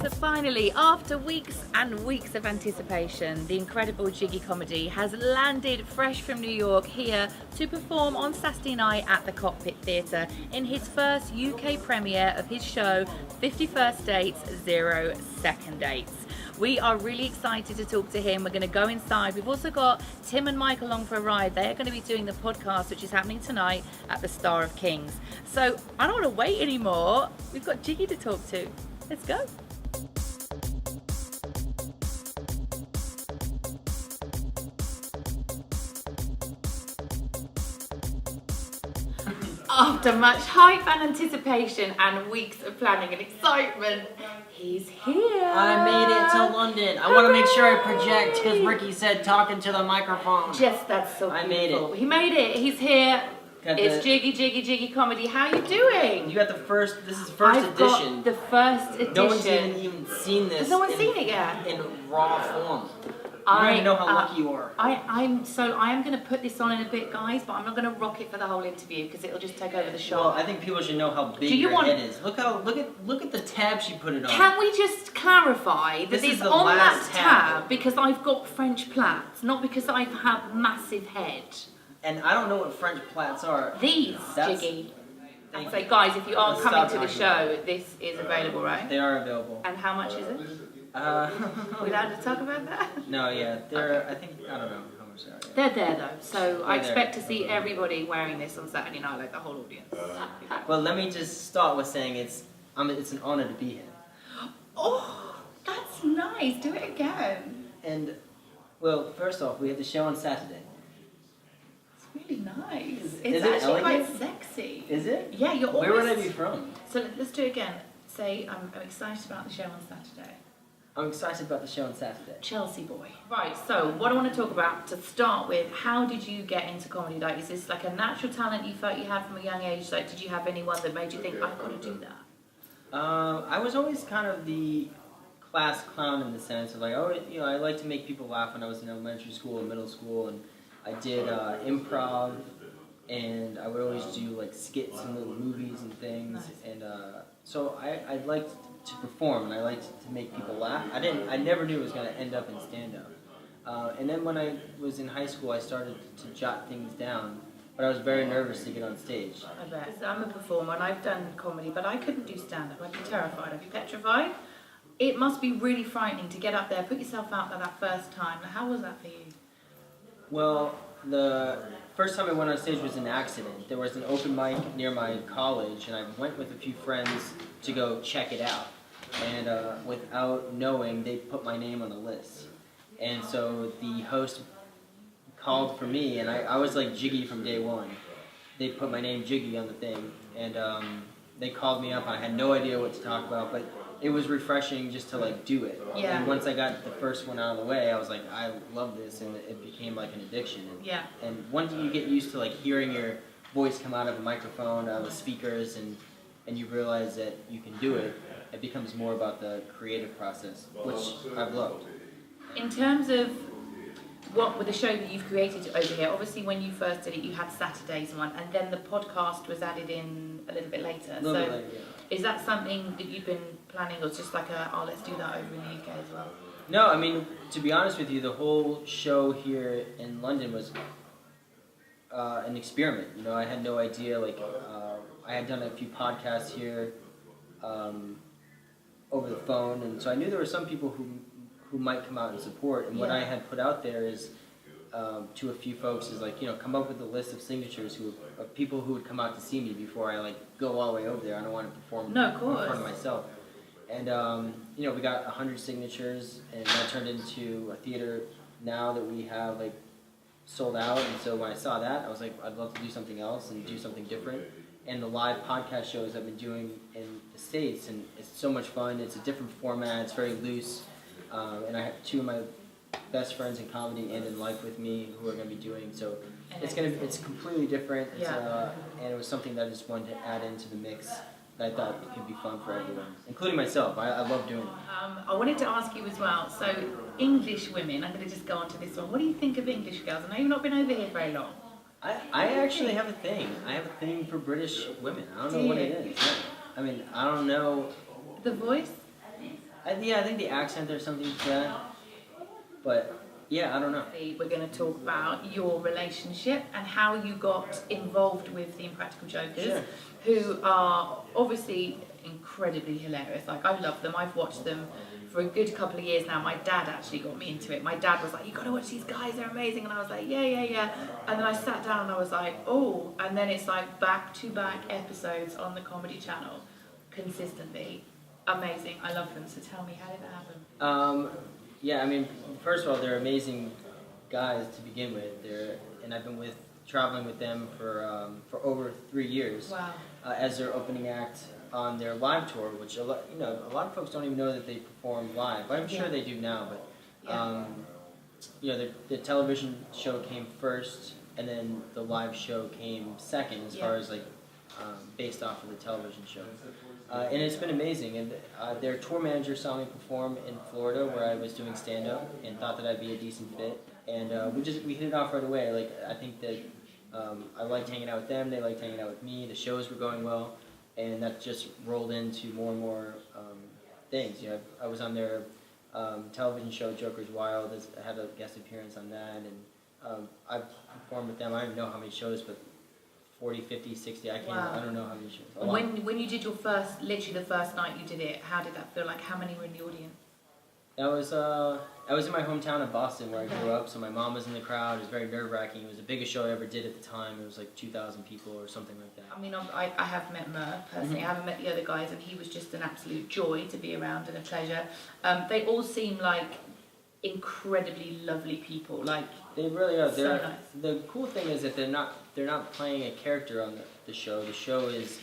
So finally, after weeks and weeks of anticipation, the incredible Jiggy comedy has landed fresh from New York here to perform on Saturday night at the Cockpit Theatre in his first UK premiere of his show 51st Dates, 0 Second Dates. We are really excited to talk to him. We're going to go inside. We've also got Tim and Mike along for a ride. They're going to be doing the podcast, which is happening tonight at the Star of Kings. So I don't want to wait anymore. We've got Jiggy to talk to. Let's go. After much hype and anticipation and weeks of planning and excitement, he's here. I made it to London. I want to make sure I project because Ricky said talking to the microphone. Just that's so beautiful. I made it. He made it. He's here. It's Jiggy comedy. How are you doing? You got the first. This is first edition. Got the first edition. No one's even seen this. Has no one seen it yet? In raw form. You don't even know how lucky you are. I am going to put this on in a bit, guys, but I'm not going to rock it for the whole interview because it'll just take over the show. Well, I think people should know how big your head is. Look at the tab she put it on. Can we just clarify that it's on that tab because I've got French plaits, not because I have massive head. And I don't know what French plaits are. These, Jiggy. So guys, if you are coming to the show, this is available, right? They are available. And how much is it? Are we allowed to talk about that? No, yeah. They're, okay. I don't know how much they are. Yeah. They're there though, so I expect to see everybody wearing this on Saturday night, like the whole audience. Well, let me just start with saying it's an honor to be here. Oh, that's nice. Do it again. And, well, first off, we have the show on Saturday. It's really nice. Is It's it actually elegant? quite sexy. Is it? Yeah, you're always... Where would I be from? So let's do it again. Say, I'm excited about the show on Saturday. I'm excited about the show on Saturday. Chelsea boy. Right, so what I want to talk about to start with, how did you get into comedy? Like, is this like a natural talent you felt you had from a young age? Like, did you have anyone that made you think, I've got to do that? I was always kind of the class clown in the sense of like, I like to make people laugh when I was in elementary school and middle school, and I did improv, and I would always do like skits and little movies and things, nice. And so I liked to perform, and I liked to make people laugh. I never knew it was going to end up in stand-up. And then when I was in high school, I started to jot things down, but I was very nervous to get on stage. I bet. I'm a performer, and I've done comedy, but I couldn't do stand-up. I'd be terrified. I'd be petrified. It must be really frightening to get up there, put yourself out there that first time. How was that for you? Well, the first time I went on stage was an accident. There was an open mic near my college, and I went with a few friends to go check it out. And without knowing, they put my name on the list. And so the host called for me, and I was like Jiggy from day one. They put my name Jiggy on the thing, and they called me up. I had no idea what to talk about, but it was refreshing just to like do it. Yeah. And once I got the first one out of the way, I was like, I love this, and it became like an addiction. And, yeah. And once you get used to like hearing your voice come out of a microphone, out of the speakers, and you realize that you can do it, it becomes more about the creative process, which I've loved. In terms of what with the show that you've created over here, obviously when you first did it, you had Saturdays one, and then the podcast was added in a little bit later. A little bit later, yeah. Is that something that you've been planning, or just like let's do that over in the UK as well? No, I mean, to be honest with you, the whole show here in London was an experiment. You know, I had no idea, I had done a few podcasts here over the phone, and so I knew there were some people who might come out and support, and what I had put out there is to a few folks is like, come up with a list of signatures of people who would come out to see me before I go all the way over there. I don't want to perform in front of myself. And we got 100 signatures, and that turned into a theater now that we have sold out. And so when I saw that, I was like, I'd love to do something else and do something different. And the live podcast shows I've been doing in the States, and it's so much fun. It's a different format. It's very loose. And I have two of my best friends in comedy and in life with me who are going to be doing. So it's completely different. It's, and it was something that I just wanted to add into the mix that I thought it could be fun for everyone, including myself. I love doing it. I wanted to ask you as well. So English women, I'm going to just go on to this one. What do you think of English girls? I know you've not been over here very long. I actually have a thing. I have a thing for British women. I don't know what it is. I mean, I don't know. The voice? I think the accent there's something to that. But yeah, I don't know. We're going to talk about your relationship and how you got involved with the Impractical Jokers, Sure. who are obviously incredibly hilarious. Like, I love them. I've watched them for a good couple of years now. My dad actually got me into it. My dad was like, "You got to watch these guys, they're amazing." And I was like, yeah. And then I sat down and I was like, oh. And then it's like back-to-back episodes on the Comedy Channel consistently. Amazing. I love them. So tell me, how did that happen? Yeah, I mean, first of all, they're amazing guys to begin with. And I've been traveling with them for over 3 years. Wow. As their opening act on their live tour, which a lot of folks don't even know that they perform live. But I'm sure they do now. But the television show came first, and then the live show came second, as far as like based off of the television show. And it's been amazing. And their tour manager saw me perform in Florida, where I was doing stand-up, and thought that I'd be a decent fit. And we hit it off right away. Like, I think that I liked hanging out with them. They liked hanging out with me. The shows were going well, and that just rolled into more and more things. I was on their television show Joker's Wild. I had a guest appearance on that, and I've performed with them. I don't know how many shows, but 40, 50, 60, I don't know how many shows. When you did your literally the first night you did it, how did that feel? Like, how many were in the audience? I was in my hometown of Boston, where I grew up, so my mom was in the crowd. It was very nerve-wracking. It was the biggest show I ever did at the time. It was like 2,000 people or something like that. I mean, I have met Mur personally. I haven't met the other guys, and he was just an absolute joy to be around and a pleasure. They all seem like incredibly lovely people. Like, they really are. So nice. The cool thing is that they're not playing a character on the show. The show is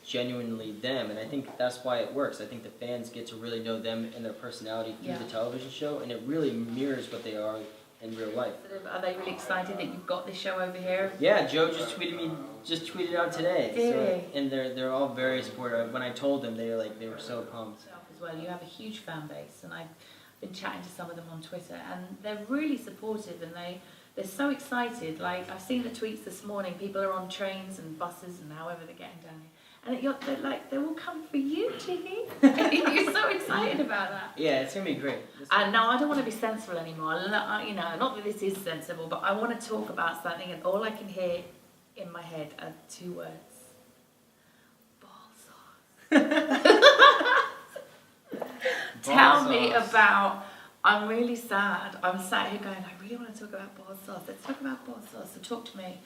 genuinely them, and I think that's why it works. I think the fans get to really know them and their personality through the television show, and it really mirrors what they are in real life. Are they really excited that you've got this show over here? Yeah, Joe just tweeted out today. Really? And they're all very supportive. When I told them, they were so pumped. As well, you have a huge fan base, and I've been chatting to some of them on Twitter, and they're really supportive, and they're so excited. Like, I've seen the tweets this morning. People are on trains and buses and however they're getting down here. And they will come for you, Jiggy. You're so excited about that. Yeah, it's going to be great. And now I don't want to be sensible anymore. Not that this is sensible, but I want to talk about something, and all I can hear in my head are 2 words. Ball sauce. Tell me about... I'm really sad. I'm sat here going, I really want to talk about ball sauce. Let's talk about ball sauce. So talk to me.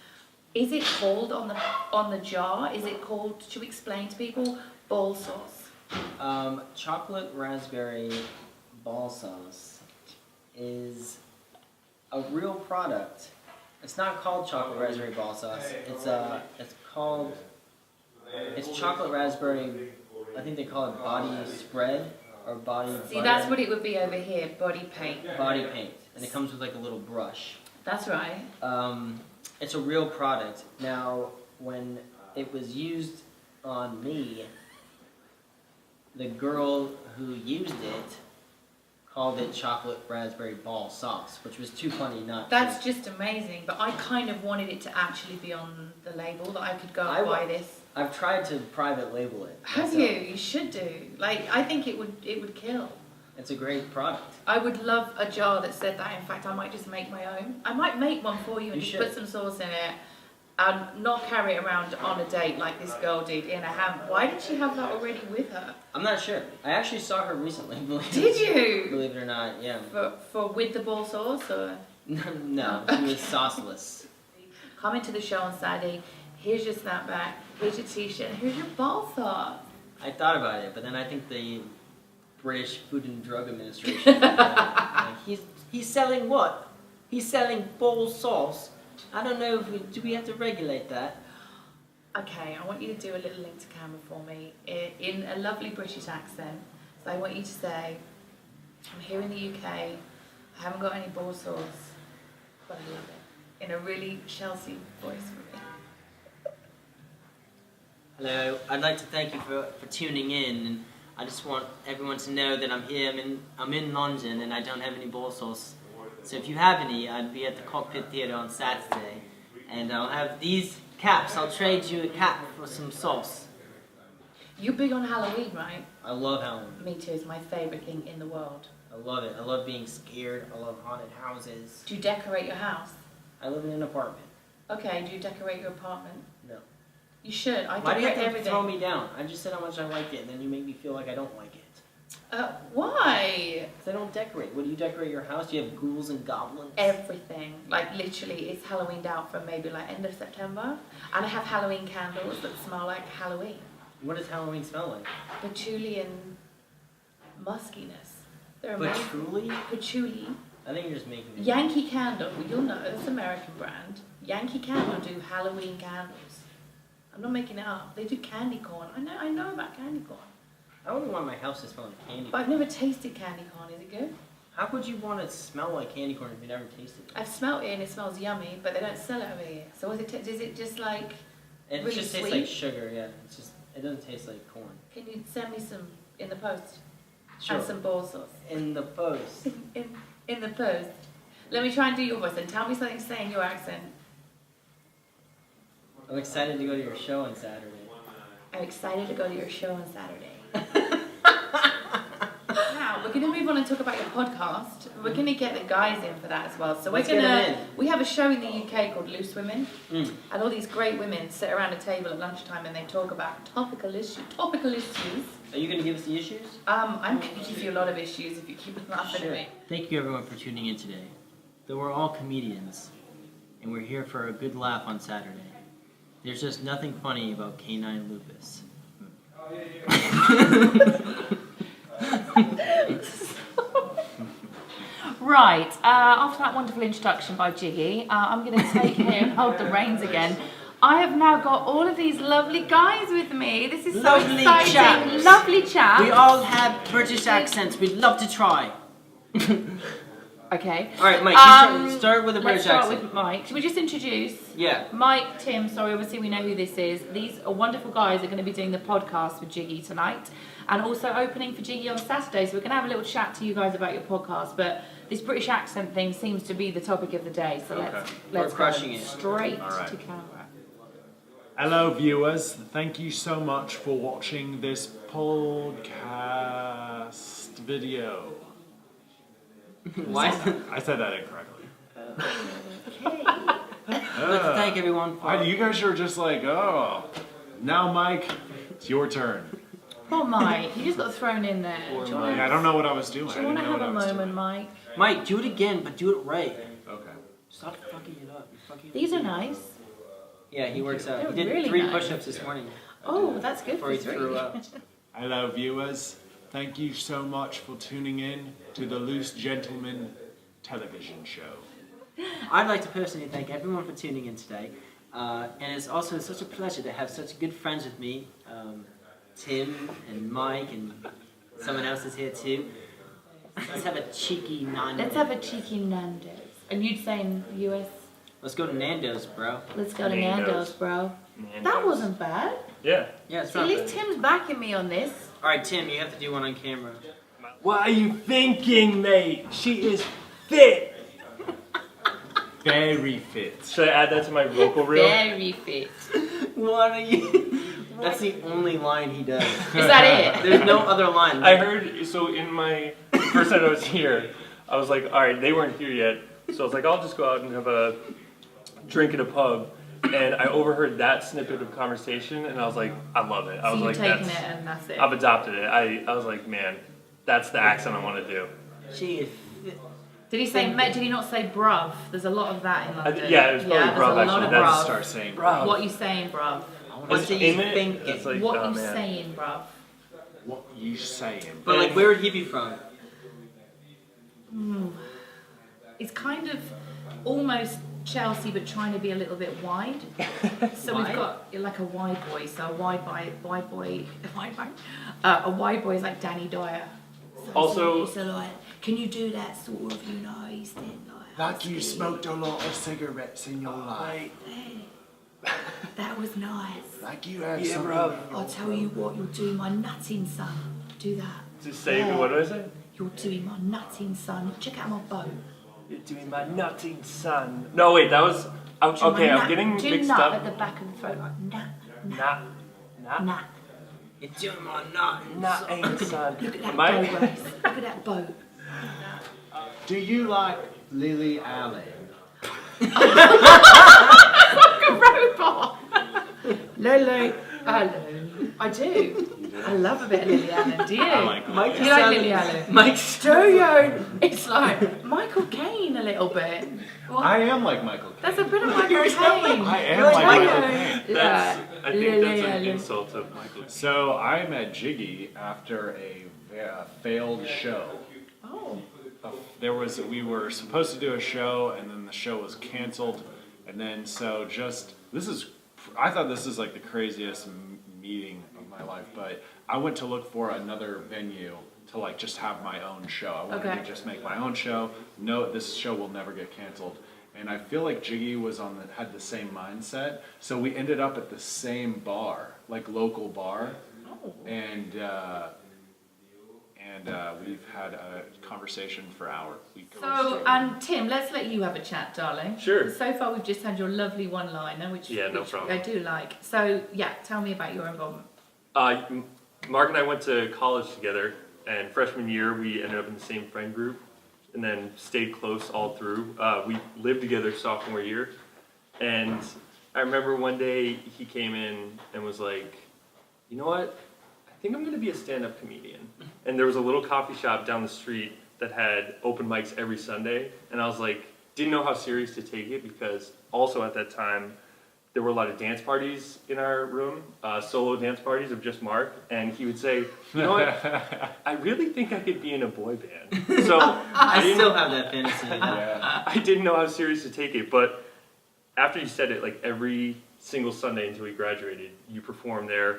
Is it called on the jar? Is it called, should we explain to people, ball sauce? Chocolate raspberry ball sauce is a real product. It's not called chocolate raspberry ball sauce. It's chocolate raspberry. I think they call it body spread or body. See, that's what it would be over here, body paint. Body paint, and it comes with like a little brush. That's right. It's a real product. Now, when it was used on me, the girl who used it called it chocolate raspberry ball sauce, which was too funny not That's just amazing, but I kind of wanted it to actually be on the label, that I could go and buy this. I've tried to private label it. Have you? You should do. Like, I think it would kill. It's a great product. I would love a jar that said that. In fact, I might just make my own. I might make one for you and just put some sauce in it and not carry it around on a date like this girl did in a ham. Why did she have that already with her? I'm not sure. I actually saw her recently. Did you? Believe it or not, yeah. For with the ball sauce or? No, she was sauceless. Come into the show on Saturday. Here's your snapback. Here's your t-shirt. Here's your ball sauce. I thought about it, but then I think the British Food and Drug Administration. He's selling what? He's selling ball sauce. I don't know do we have to regulate that? Okay, I want you to do a little link to camera for me in a lovely British accent. So I want you to say, I'm here in the UK, I haven't got any ball sauce, but I love it. In a really Chelsea voice for me. Hello, I'd like to thank you for tuning in, and I just want everyone to know that I'm here, I'm in London, and I don't have any ball sauce. So if you have any, I'd be at the Cockpit Theatre on Saturday, and I'll have these caps. I'll trade you a cap for some sauce. You're big on Halloween, right? I love Halloween. Me too. It's my favourite thing in the world. I love it. I love being scared. I love haunted houses. Do you decorate your house? I live in an apartment. Okay, do you decorate your apartment? No. You should. I Why do you decorate have to everything. throw me down? I just said how much I liked it, and then you make me feel like I don't like it. Why? Because I don't decorate. What do you decorate your house? Do you have ghouls and goblins? Everything. Like literally, it's Halloweened out from maybe like end of September. And I have Halloween candles that smell like Halloween. What does Halloween smell like? Patchouli and muskiness. They're But amazing. truly, Patchouli. I think you're just making me. Yankee Candle, you'll know, it's an American brand. Yankee Candle do Halloween candles. I'm not making it up. They do candy corn. I know about candy corn. I wouldn't want my house to smell like candy But corn. I've never tasted candy corn. Is it good? How could you want it to smell like candy corn if you never tasted it? I've smelt it and it smells yummy, but they don't sell it over here. So is it just like, It really just tastes sweet? like sugar, yeah. It's just, it doesn't taste like corn. can you send me some in the post? Sure. And some ball sauce. In the post. In the post. Let me try and do your voice and tell me something to say in your accent. I'm excited to go to your show on Saturday. I'm excited to go to your show on Saturday. Now, we're going to move on and talk about your podcast. We're going to get the guys in for that as well. So Let's get them in. we have a show in the UK called Loose Women. Mm. And all these great women sit around a table at lunchtime and they talk about topical issues. Are you going to give us the issues? I'm going to give you a lot of issues if you keep laughing at me. Thank you everyone for tuning in today. Though we're all comedians, and we're here for a good laugh on Saturday, there's just nothing funny about canine lupus. Right, after that wonderful introduction by Jiggy, I'm going to take here and hold the reins again. I have now got all of these lovely guys with me. This is so Lovely exciting. chaps. Lovely chaps. We all have British accents. We'd love to try. Okay. All right, Mike, you start with a Let's British start accent. with Mike. Should we just introduce? Yeah. Mike, Tim, sorry, obviously we know who this is. These are wonderful guys are going to be doing the podcast with Jiggy tonight and also opening for Jiggy on Saturday. So we're going to have a little chat to you guys about your podcast, but this British accent thing seems to be the topic of the day. So let's crushing go it. straight All right. to camera. Hello, viewers. Thank you so much for watching this podcast video. Why? I said that incorrectly. Let's thank everyone for... You guys are just like, oh, now Mike, it's your turn. Poor Mike, you just got thrown in there. Do you I don't know what I was doing. want to I didn't know have what a I was moment, doing. Mike? Mike, do it again, but do it right. Okay. Stop fucking it up. You're fucking These are nice. Yeah, he works out. They're He did really 3 nice. push-ups this morning. Oh, that's good Before for he threw 3. up. Hello, viewers. Thank you so much for tuning in to the Loose Gentleman television show. I'd like to personally thank everyone for tuning in today. And it's also such a pleasure to have such good friends with me. Tim and Mike and someone else is here too. Let's have a cheeky Nando's. Let's have a cheeky Nando's. And you'd say in the US, Let's go to Nando's, bro. let's go to Nando's. Nando's, bro. That wasn't bad. Yeah. Yeah, it's See, at not least bad. Tim's backing me on this. Alright, Tim, you have to do one on camera. What are you thinking, mate? She is fit. Very fit. Should I add that to my vocal reel? Very fit. What are you... That's the only line he does. Is that it? There's no other line. I heard, so in my first time I was here, I was like, all right, they weren't here yet. So I was like, I'll just go out and have a drink at a pub. And I overheard that snippet of conversation and I was like, I love it. I So was you've like, taken that's, it and that's it. I've adopted it. I was like, man, that's the accent I want to do. She is fit. Did he say, mate, did he not say bruv? There's a lot of that in London. Yeah, it was probably there's bruv, a lot actually. of That's bruv. Start saying, Bro. What you saying, bruv? What It's do in you it, think? it's like, What oh, you man. saying, bruv? what you saying? But like, where would he be from? It's kind of almost Chelsea, but trying to be a little bit wide. So Wide? we've got like a wide boy. So a wide boy is like Danny Dyer. So Also- it's like, can you do that sort of, he's then Like you smoked a lot of cigarettes in your life. Hey, that was nice. Like you had Yeah, something. bro. I'll tell you what, you're doing my nutting, son. Do that. Just say, what do I say? You're doing my nutting, son. Check out my boat. You're doing my nutting son. No, wait, that was, okay, I'm getting Do mixed nut up. at the back of the throat, like nut, Nah, nah. nut. It's your man, not son. Look at that My- boat race. Look at that boat. Do you like Lily Allen? Like a robot. Lily Allen. I do. I love a bit of Lily Allen. Do you? I like Lily Mike, You like Lily Allen? Mike's Do you? It's like Michael Caine a little bit. What? I am like Michael Caine. That's a bit of Michael Caine. I am You're like like Michael Michael Caine. That's, I think Lily that's an Allen. insult of Michael. So I met Jiggy after a failed show. Oh. We were supposed to do a show, and then the show was canceled, and then I thought this is like the craziest meeting of my life, but I went to look for another venue to like just have my own show. I wanted Okay. to just make my own show. No, this show will never get canceled. And I feel like Jiggy had the same mindset, so we ended up at the same bar, like local bar, Oh. and we've had a conversation for hours. So, and Tim, let's let you have a chat, darling. Sure. So far, we've just had your lovely one-liner, which No which problem. I do like. So, yeah, tell me about your involvement. Mark and I went to college together, and freshman year we ended up in the same friend group, and then stayed close all through. We lived together sophomore year, and I remember one day he came in and was like, "You know what? I think I'm going to be a stand-up comedian." And there was a little coffee shop down the street that had open mics every Sunday, and I was like, didn't know how serious to take it, because also at that time there were a lot of dance parties in our room, solo dance parties of just Mark, and he would say, "You know what? I really think I could be in a boy band." So I didn't- still have that fantasy. Yeah. I didn't know how serious to take it, but after you said it, like every single Sunday until he graduated, you performed there,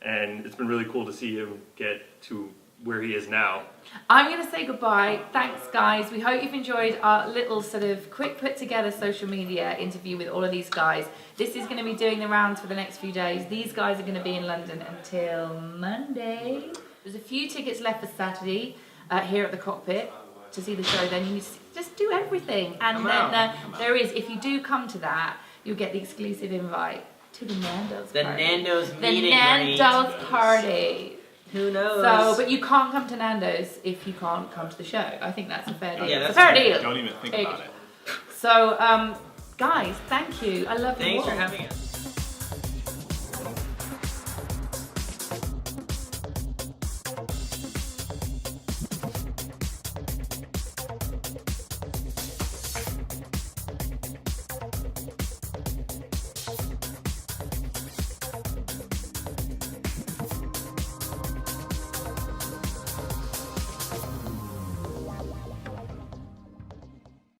and it's been really cool to see him get to where he is now. I'm going to say goodbye. Thanks, guys. We hope you've enjoyed our little sort of quick put together social media interview with all of these guys. This is going to be doing the rounds for the next few days. These guys are going to be in London until Monday. There's a few tickets left for Saturday here at the Cockpit to see the show. Then you just do everything. And then there is, if you do come to that, you'll get the exclusive invite to the Nando's The party. Nando's The meet and greet. Nando's party. Who knows? So, but you can't come to Nando's if you can't come to the show. I think that's a fair deal. Yeah, it's a that's fair fair. deal. Don't even think about it. So, guys, thank you. I love you Thanks all. for having us.